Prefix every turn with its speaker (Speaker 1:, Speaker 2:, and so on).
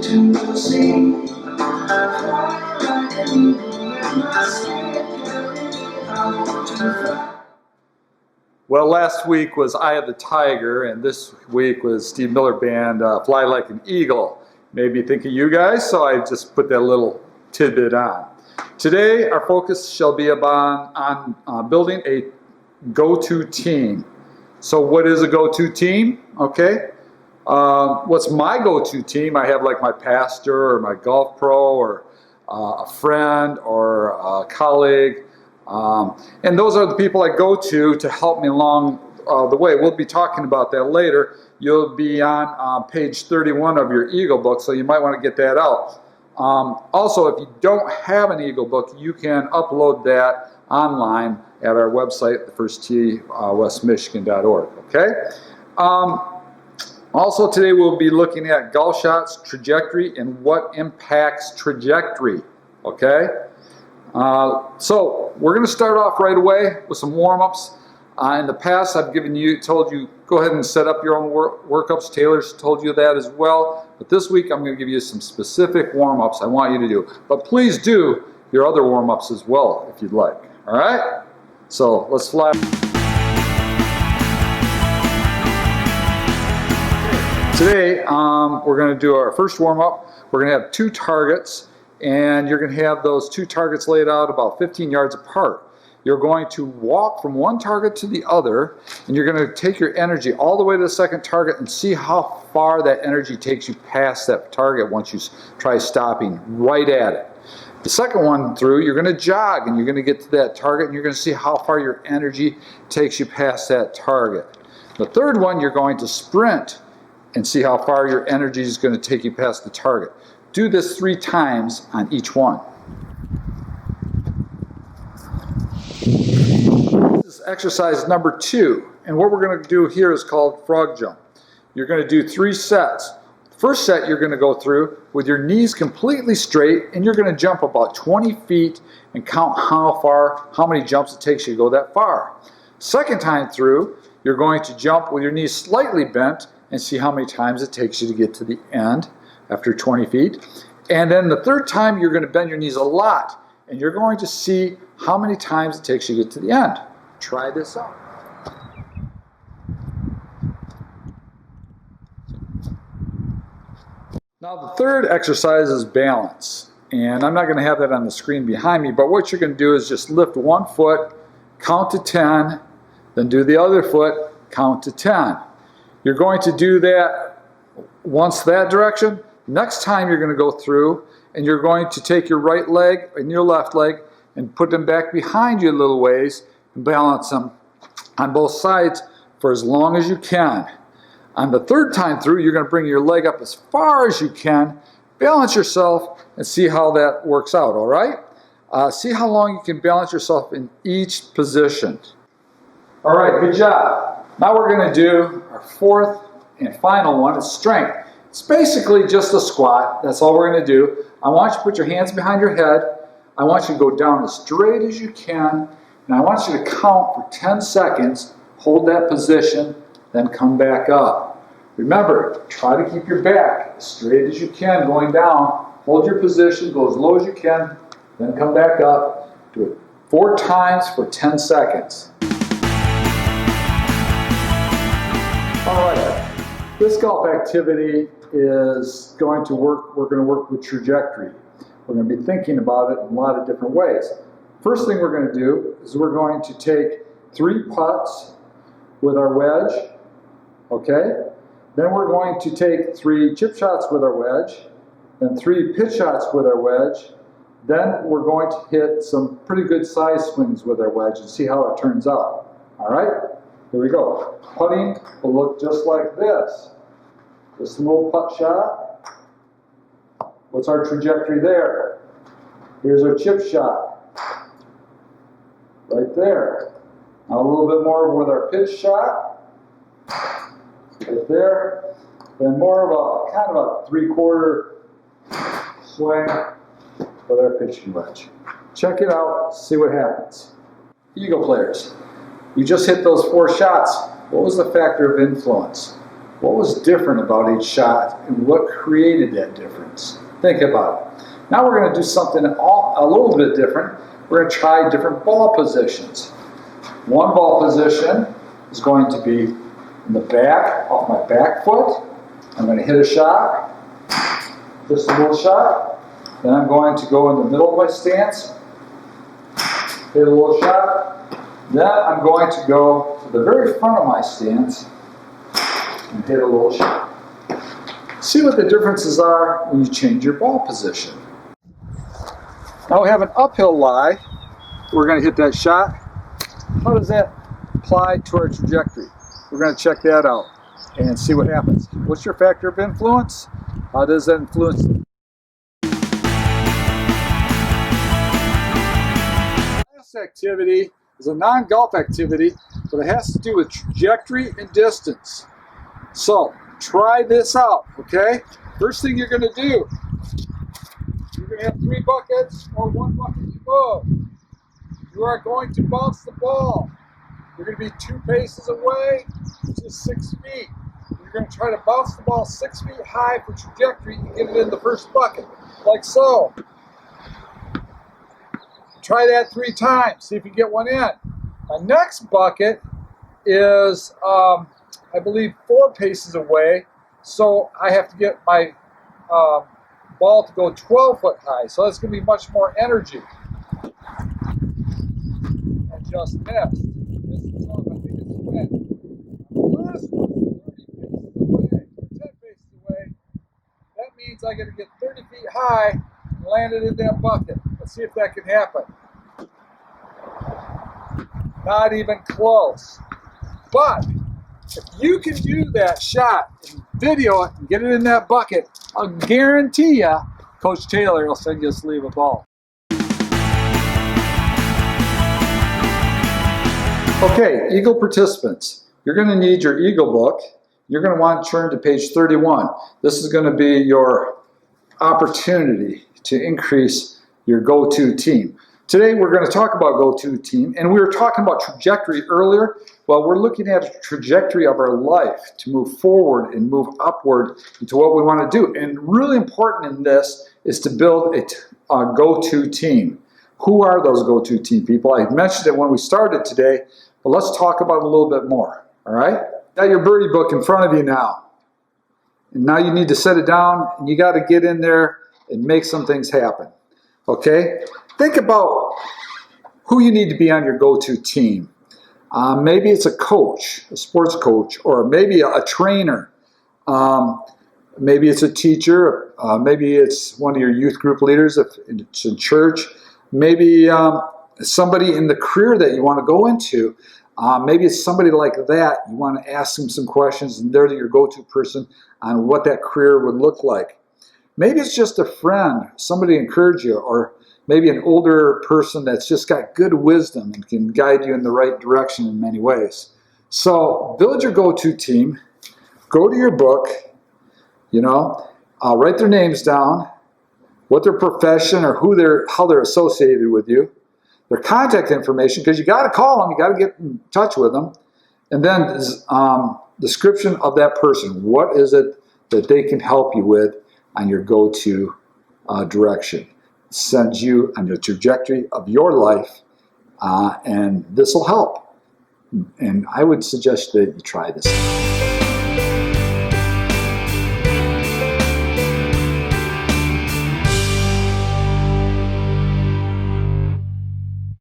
Speaker 1: to the sea. Fly like an eagle in my sleep, carry me out to fly.
Speaker 2: Well, last week was Eye of the Tiger, and this week was Steve Miller Band, Fly Like an Eagle. Made me think of you guys, so I just put that little tidbit on. Today, our focus shall be on building a go-to team. So what is a go-to team? Okay. What's my go-to team? I have like my pastor or my golf pro or a friend or a colleague. And those are the people I go to help me along the way. We'll be talking about that later. You'll be on page 31 of your Eagle book, so you might want to get that out. Also, if you don't have an Eagle book, you can upload that online at our website, thefirsttee.westmichigan.org. Okay? Also, today we'll be looking at golf shots, trajectory, and what impacts trajectory. Okay? So we're going to start off right away with some warm-ups. In the past, I've told you, go ahead and set up your own workups. Taylor's told you that as well. But this week, I'm going to give you some specific warm-ups I want you to do. But please do your other warm-ups as well, if you'd like. All right? So let's fly. Today, we're going to do our first warm-up. We're going to have 2 targets. And you're going to have those 2 targets laid out about 15 yards apart. You're going to walk from one target to the other, and you're going to take your energy all the way to the second target and see how far that energy takes you past that target once you try stopping right at it. The second one through, you're going to jog, and you're going to get to that target, and you're going to see how far your energy takes you past that target. The third one, you're going to sprint and see how far your energy is going to take you past the target. Do this 3 times on each one. This is exercise number 2, and what we're going to do here is called frog jump. You're going to do 3 sets. The first set you're going to go through with your knees completely straight, and you're going to jump about 20 feet and count how many jumps it takes you to go that far. Second time through, you're going to jump with your knees slightly bent and see how many times it takes you to get to the end after 20 feet. And then the third time, you're going to bend your knees a lot, and you're going to see how many times it takes you to get to the end. Try this out. Now, the third exercise is balance. And I'm not going to have that on the screen behind me, but what you're going to do is just lift one foot, count to 10, then do the other foot, count to 10. You're going to do that once that direction. Next time you're going to go through and you're going to take your right leg and your left leg and put them back behind you a little ways and balance them on both sides for as long as you can. On the third time through, you're going to bring your leg up as far as you can, balance yourself, and see how that works out, all right? See how long you can balance yourself in each position. All right, good job. Now we're going to do our fourth and final one, is strength. It's basically just a squat. That's all we're going to do. I want you to put your hands behind your head. I want you to go down as straight as you can. And I want you to count for 10 seconds. Hold that position, then come back up. Remember, try to keep your back as straight as you can going down. Hold your position, go as low as you can, then come back up. Do it 4 times for 10 seconds. All right. This golf activity is going to work. We're going to work with trajectory. We're going to be thinking about it in a lot of different ways. First thing we're going to do is we're going to take 3 putts with our wedge, okay? Then we're going to take 3 chip shots with our wedge, then 3 pitch shots with our wedge. Then we're going to hit some pretty good size swings with our wedge and see how it turns out. All right? Here we go. Putting will look just like this. Just a little putt shot. What's our trajectory there? Here's our chip shot. Right there. Now a little bit more with our pitch shot. Right there. Then more of a kind of a 3/4 swing with our pitching wedge. Check it out, see what happens. Eagle players, you just hit those 4 shots. What was the factor of influence? What was different about each shot, and what created that difference? difference. Think about it. Now we're going to do something a little bit different. We're going to try different ball positions. One ball position is going to be in the back, off my back foot. I'm going to hit a shot, just a little shot. Then I'm going to go in the middle of my stance, hit a little shot. Then I'm going to go to the very front of my stance and hit a little shot. See what the differences are when you change your ball position. Now we have an uphill lie. We're going to hit that shot. How does that apply to our trajectory? We're going to check that out and see what happens. What's your factor of influence? How does that influence? This activity is a non-golf activity, but it has to do with trajectory and distance. So try this out, okay? First thing you're going to do, you're going to have 3 buckets or 1 bucket to go. You are going to bounce the ball. You're going to be 2 paces away, which is 6 feet. You're going to try to bounce the ball 6 feet high for trajectory and get it in the first bucket, like so. Try that 3 times, see if you get one in. My next bucket is, I believe, 4 paces away, so I have to get my ball to go 12 foot high, so that's going to be much more energy. And just missed. This is off, I think it's win. The last one is 30 paces away, or 10 paces away. That means I got to get 30 feet high and land it in that bucket. Let's see if that can happen. Not even close. But if you can do that shot and video it and get it in that bucket, I'll guarantee you Coach Taylor will send you a sleeve of ball. Okay, Eagle participants, you're going to need your Eagle book. You're going to want to turn to page 31. This is going to be your opportunity to increase your go-to team. Today we're going to talk about go-to team, and we were talking about trajectory earlier. Well, we're looking at a trajectory of our life to move forward and move upward into what we want to do. And really important in this is to build a go-to team. Who are those go-to team people? I mentioned it when we started today, but let's talk about it a little bit more, all right? Got your birdie book in front of you now. And now you need to set it down, and you got to get in there and make some things happen, okay? Think about who you need to be on your go-to team. Maybe it's a coach, a sports coach, or maybe a trainer. Maybe it's a teacher. Maybe it's one of your youth group leaders if it's in church. Maybe somebody in the career that you want to go into. Maybe it's somebody like that. You want to ask them some questions, and they're your go-to person on what that career would look like. Maybe it's just a friend, somebody to encourage you, or maybe an older person that's just got good wisdom and can guide you in the right direction in many ways. So build your go-to team. Go to your book, write their names down, what their profession or how they're associated with you, their contact information, because you got to call them, you got to get in touch with them, and then description of that person. What is it that they can help you with on your go-to direction? Sends you on the trajectory of your life, and this will help. And I would suggest that you try this.